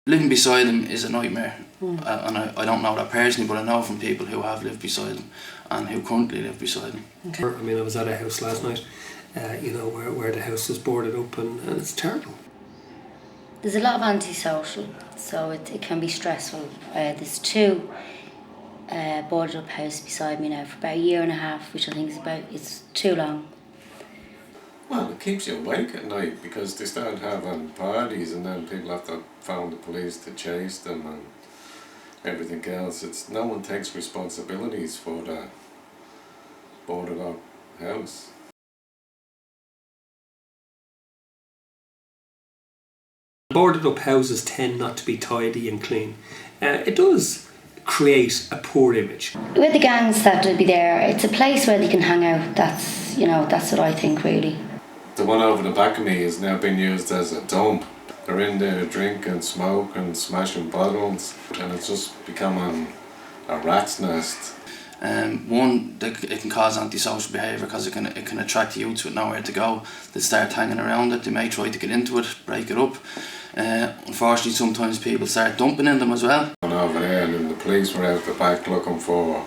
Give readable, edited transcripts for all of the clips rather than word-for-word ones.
Living beside them is a nightmare, and I don't know that personally, but I know from people who have lived beside them and who currently live beside them. Okay. I mean, I was at a house last night, where the house is boarded up, and it's terrible. There's a lot of antisocial, so it can be stressful. There's two boarded up houses beside me now for about a year and a half, which I think it's too long. Well, it keeps you awake at night because they start having parties and then people have to phone the police to chase them and everything else. No one takes responsibilities for that boarded up house. Boarded up houses tend not to be tidy and clean. It does create a poor image. With the gangs that will be there, it's a place where they can hang out. That's what I think, really. The one over the back of me is now being used as a dump. They're in there drinking, smoking, smashing bottles, and it's just becoming a rat's nest. It can cause antisocial behaviour because it can attract youths with nowhere to go. They start hanging around it, they may try to get into it, break it up. Unfortunately, sometimes people start dumping in them as well. And over there, and then the police were out the back looking for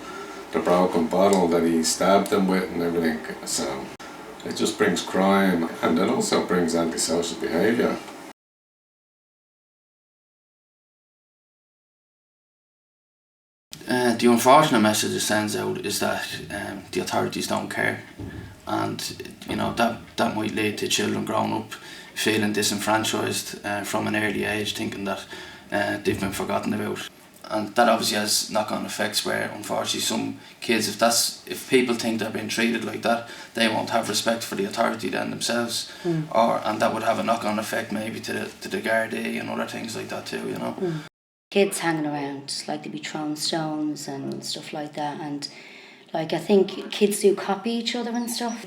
the broken bottle that he stabbed them with and everything. So it just brings crime, and it also brings antisocial behaviour. The unfortunate message it sends out is that the authorities don't care, and that might lead to children growing up feeling disenfranchised from an early age, thinking that they've been forgotten about. And that obviously has knock-on effects where, unfortunately, some kids, if people think they're being treated like that, they won't have respect for the authority then themselves, and that would have a knock-on effect maybe to the Gardaí and other things like that too, Kids hanging around, like they'd be throwing stones and stuff like that, and I think kids do copy each other and stuff.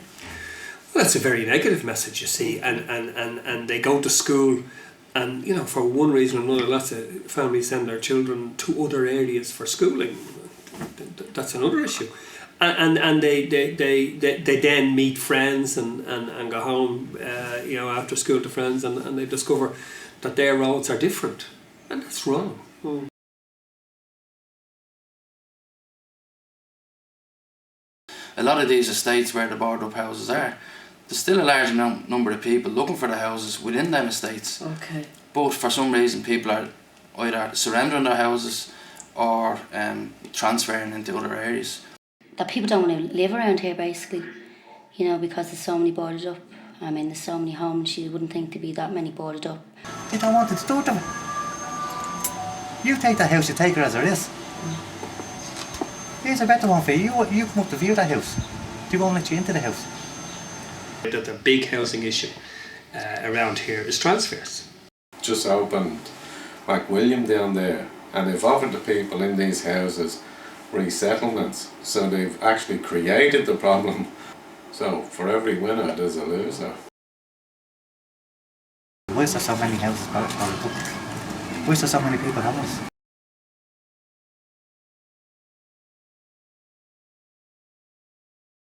Well, that's a very negative message, you see, and they go to school, and for one reason or another, lots of families send their children to other areas for schooling. That's another issue, and they then meet friends and go home, after school to friends, and they discover that their roads are different, and that's wrong. A lot of these estates where the boarded up houses are, there's still a large number of people looking for the houses within them estates. Okay. But for some reason people are either surrendering their houses or transferring into other areas. That people don't want to live around here, basically, because there's so many boarded up. I mean, there's so many homes, you wouldn't think there'd be that many boarded up. They don't want it to do it. You take that house, you take it as it is. Here's a better one for you. You come up to view that house. They won't let you into the house. The big housing issue around here is transfers. Just opened McWilliam down there, and they've offered the people in these houses resettlements, so they've actually created the problem. So for every winner there's a loser. Why is there so many houses? Why is there so many people homeless?